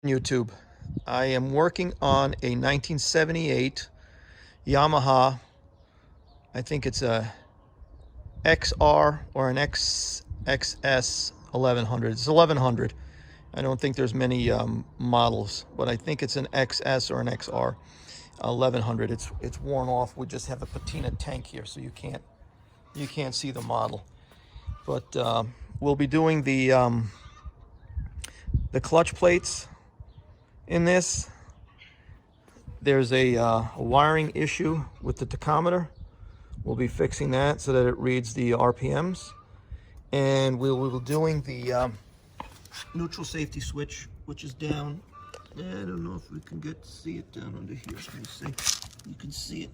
YouTube. I am working on a 1978 Yamaha. I think it's a XR or an XS 1100. It's 1100. I don't think there's many models, but I think it's an XS or an XR 1100. It's worn off. We just have a patina tank here, so you can't see the model. But we'll be doing the clutch plates in this. There's a wiring issue with the tachometer. We'll be fixing that so that it reads the RPMs. And we'll be doing the neutral safety switch, which is down. I don't know if we can see it down under here. Let me see. You can see it.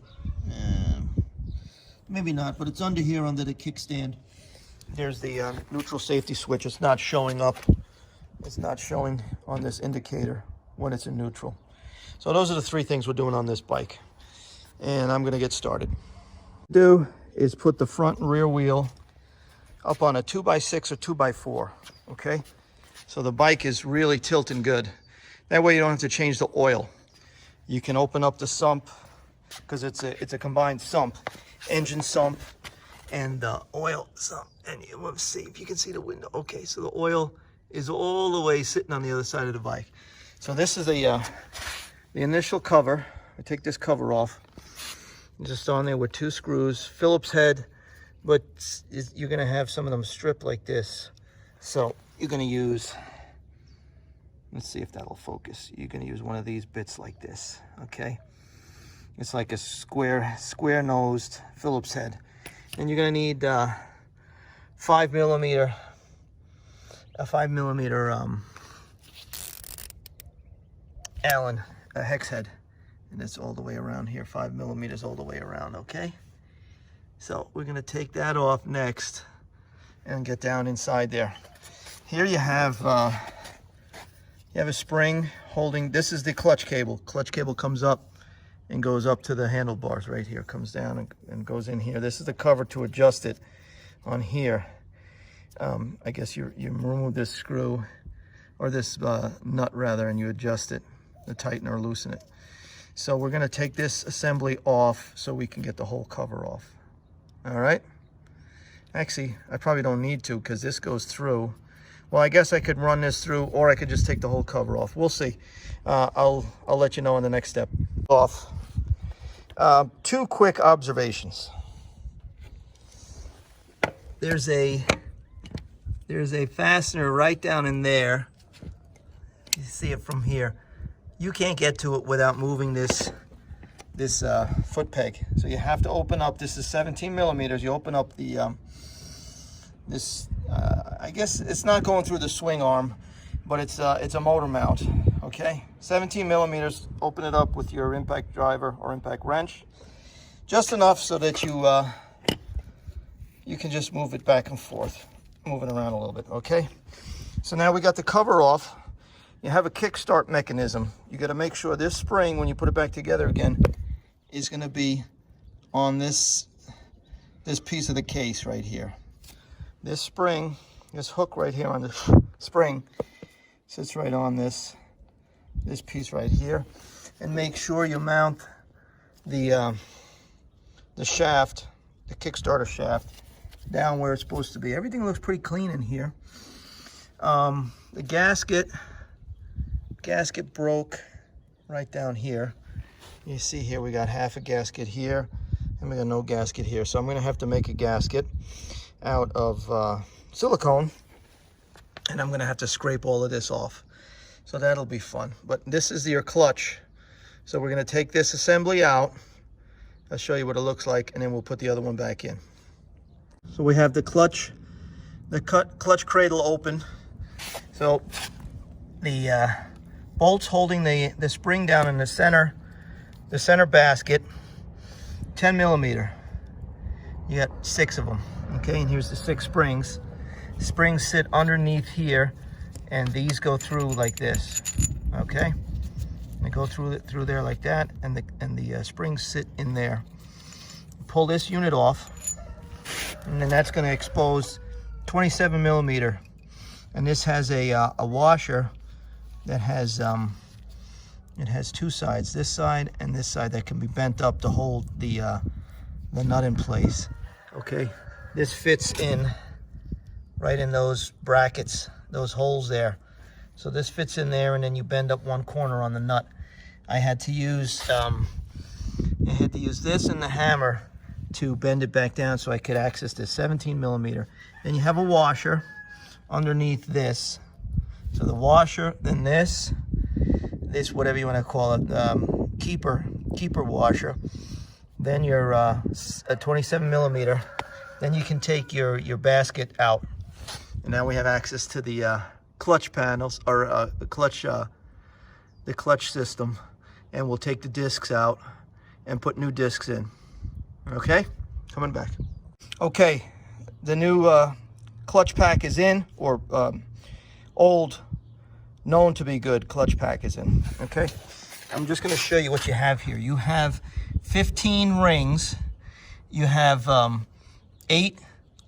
Maybe not, but it's under here under the kickstand. There's the neutral safety switch. It's not showing up. It's not showing on this indicator when it's in neutral. So those are the three things we're doing on this bike. And I'm gonna get started. Do is put the front and rear wheel up on a 2x6 or 2x4, okay? So the bike is really tilting good. That way you don't have to change the oil. You can open up the sump, because it's a combined sump, engine sump and oil sump. And you want to see if you can see the window. Okay, so the oil is all the way sitting on the other side of the bike. So this is the initial cover. I take this cover off. Just on there with 2 screws, Phillips head, but you're gonna have some of them stripped like this. So you're gonna use, let's see if that'll focus. You're gonna use one of these bits like this, okay? It's like a square-nosed Phillips head. And you're gonna need a 5 millimeter Allen hex head. And it's all the way around here, 5 millimeters all the way around, okay? So we're gonna take that off next and get down inside there. Here you have a spring holding, this is the clutch cable. Clutch cable comes up and goes up to the handlebars right here, comes down and goes in here. This is the cover to adjust it on here. I guess you remove this screw, or this nut rather, and you adjust it, the tighten or loosen it. So we're gonna take this assembly off so we can get the whole cover off. All right? Actually, I probably don't need to because this goes through. Well, I guess I could run this through, or I could just take the whole cover off. We'll see. I'll let you know in the next step. Off. 2 quick observations. There's a fastener right down in there. You see it from here. You can't get to it without moving this foot peg. So you have to open up, this is 17 millimeters. You open up the, I guess it's not going through the swing arm, but it's a motor mount, okay? 17 millimeters, open it up with your impact driver or impact wrench. Just enough so that you can just move it back and forth, move it around a little bit, okay? So now we got the cover off. You have a kickstart mechanism. You got to make sure this spring, when you put it back together again, is going to be on this piece of the case right here. This spring, this hook right here on the spring, sits right on this piece right here. And make sure you mount the shaft, the Kickstarter shaft, down where it's supposed to be. Everything looks pretty clean in here. The gasket broke right down here. You see here we got half a gasket here and we got no gasket here. So I'm going to have to make a gasket out of silicone, and I'm going to have to scrape all of this off. So that'll be fun. But this is your clutch. So we're going to take this assembly out. I'll show you what it looks like, and then we'll put the other one back in. So we have the clutch cradle open. So the bolts holding the spring down in the center basket, 10 millimeter. You got 6 of them, okay? And here's the 6 springs. Springs sit underneath here, and these go through like this, okay? They go through there like that, and the springs sit in there. Pull this unit off, and then that's going to expose 27 millimeter, and this has a washer that has it has two sides, this side and this side, that can be bent up to hold the nut in place. Okay, this fits in right in those brackets, those holes there. So this fits in there, and then you bend up one corner on the nut. I had to use this and the hammer to bend it back down so I could access this 17 millimeter. Then you have a washer underneath this. So the washer, then this whatever you want to call it, keeper washer. Then your a 27 millimeter. Then you can take your basket out. And now we have access to the clutch panels, or the clutch system, and we'll take the discs out and put new discs in. Okay, coming back. Okay, the new clutch pack is in, or old, known to be good clutch pack is in. Okay, I'm just going to show you what you have here. You have 15 rings. You have 8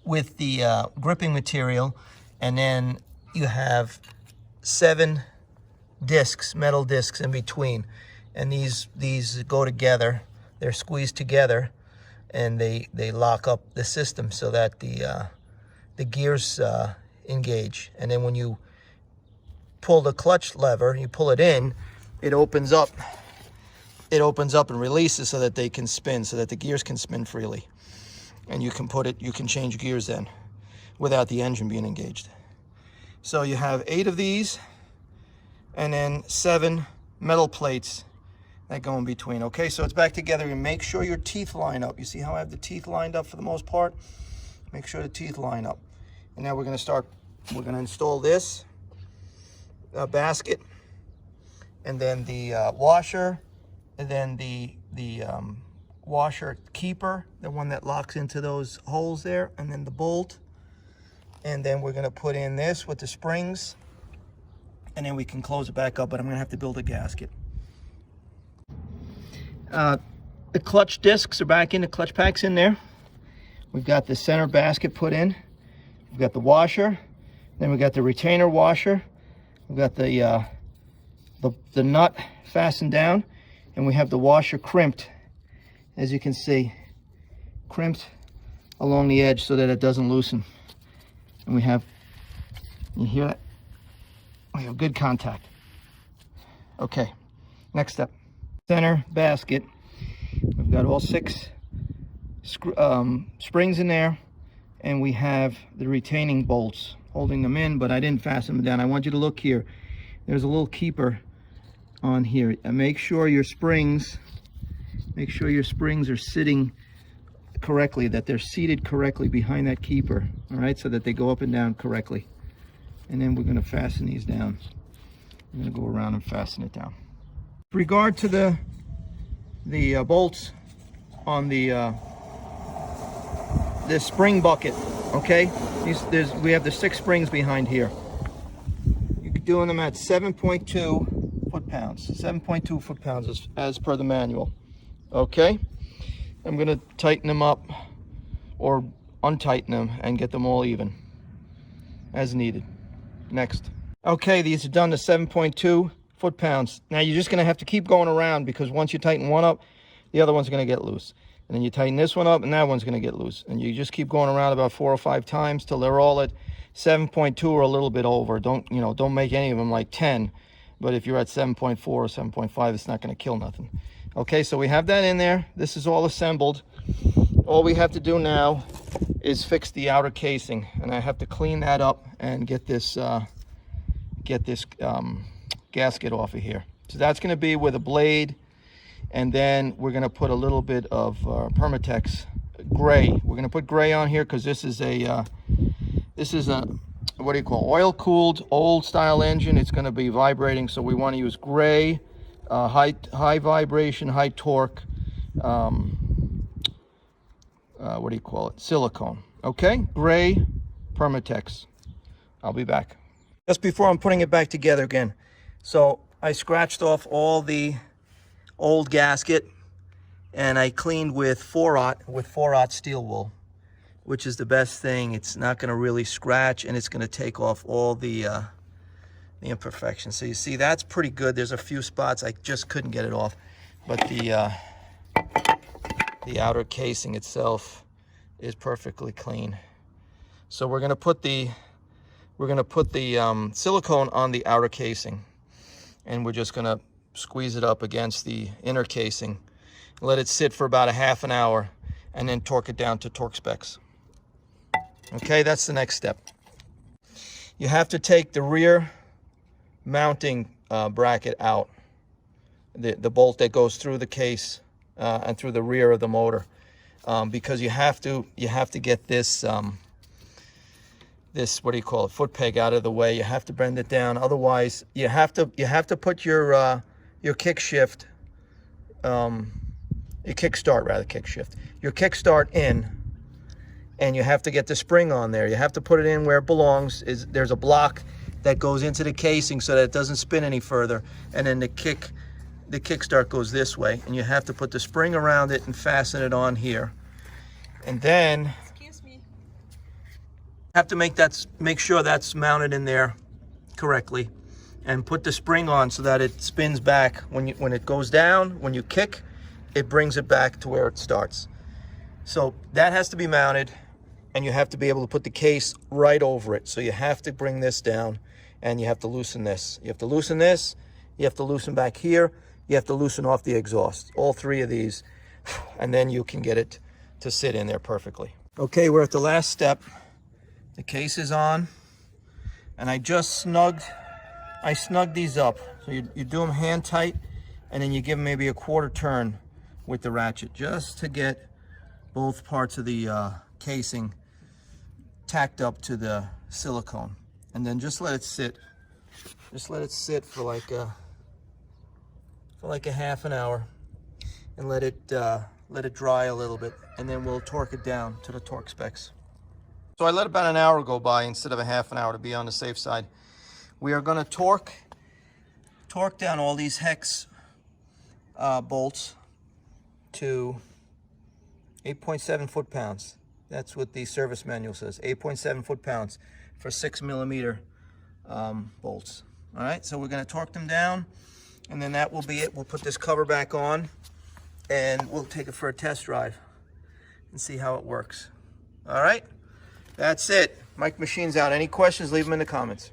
with the gripping material, and then you have 7 discs, metal discs in between, and these go together. They're squeezed together, and they lock up the system so that the gears engage. And then when you pull the clutch lever, you pull it in, it opens up and releases so that they can spin, so that the gears can spin freely. And you can change gears then without the engine being engaged. So you have 8 of these, and then 7 metal plates that go in between. Okay, so it's back together. And make sure your teeth line up. You see how I have the teeth lined up for the most part? Make sure the teeth line up. And now we're going to install this basket, and then the washer, and then the washer keeper, the one that locks into those holes there, and then the bolt. And then we're going to put in this with the springs, and then we can close it back up, but I'm going to have to build a gasket. The clutch discs are back in, the clutch pack's in there. We've got the center basket put in. We've got the washer, then we've got the retainer washer. We've got the nut fastened down, and we have the washer crimped, as you can see, crimped along the edge so that it doesn't loosen. And we have, you hear that? We have good contact. Okay, next step. Center basket. We've got all 6 springs in there, and we have the retaining bolts holding them in, but I didn't fasten them down. I want you to look here. There's a little keeper on here. And make sure your springs are sitting correctly, that they're seated correctly behind that keeper, all right, so that they go up and down correctly. And then we're going to fasten these down. I'm going to go around and fasten it down. With regard to the bolts on the this spring bucket, okay, we have the 6 springs behind here. You're doing them at 7.2 foot-pounds, 7.2 foot-pounds as per the manual. Okay, I'm going to tighten them up or untighten them and get them all even as needed. Next. Okay, these are done to 7.2 foot-pounds. Now you're just going to have to keep going around, because once you tighten one up, the other one's going to get loose. And then you tighten this one up, and that one's going to get loose. And you just keep going around about 4 or 5 times till they're all at 7.2 or a little bit over. Don't make any of them like 10. But if you're at 7.4 or 7.5, it's not going to kill nothing. Okay, so we have that in there. This is all assembled. All we have to do now is fix the outer casing, and I have to clean that up and get this gasket off of here. So that's going to be with a blade, and then we're going to put a little bit of Permatex gray. We're going to put gray on here because this is a what do you call, oil-cooled old style engine. It's going to be vibrating, so we want to use gray, high vibration, high torque, what do you call it, silicone. Okay, gray Permatex. I'll be back. Just before I'm putting it back together again, so I scratched off all the old gasket, and I cleaned with 4-aught steel wool, which is the best thing. It's not going to really scratch, and it's going to take off all the the imperfection. So you see that's pretty good. There's a few spots I just couldn't get it off, but the outer casing itself is perfectly clean. So we're gonna put the silicone on the outer casing, and we're just gonna squeeze it up against the inner casing, let it sit for about a half an hour, and then torque it down to torque specs. Okay, that's the next step. You have to take the rear mounting bracket out, the bolt that goes through the case and through the rear of the motor, because you have to get this this, what do you call it, foot peg out of the way. You have to bend it down. Otherwise, you have to put your kick shift, your kickstart in, and you have to get the spring on there. You have to put it in where it belongs. There's a block that goes into the casing so that it doesn't spin any further, and then the kickstart goes this way, and you have to put the spring around it and fasten it on here. And then have to make sure that's mounted in there correctly, and put the spring on so that it spins back when it goes down. When you kick, it brings it back to where it starts. So that has to be mounted, and you have to be able to put the case right over it. So you have to bring this down, and you have to loosen this. You have to loosen this. You have to loosen back here. You have to loosen off the exhaust. All three of these, and then you can get it to sit in there perfectly. Okay, we're at the last step. The case is on, and I snugged these up. So you do them hand tight, and then you give them maybe a quarter turn with the ratchet, just to get both parts of the casing tacked up to the silicone. And then just let it sit. Just let it sit for like a half an hour, and let it dry a little bit, and then we'll torque it down to the torque specs. So I let about an hour go by instead of a half an hour to be on the safe side. We are going to torque down all these hex bolts to 8.7 foot-pounds. That's what the service manual says, 8.7 foot-pounds for 6mm bolts. All right, so we're going to torque them down, and then that will be it. We'll put this cover back on, and we'll take it for a test drive and see how it works. All right, that's it. Mike Machine's out. Any questions, leave them in the comments.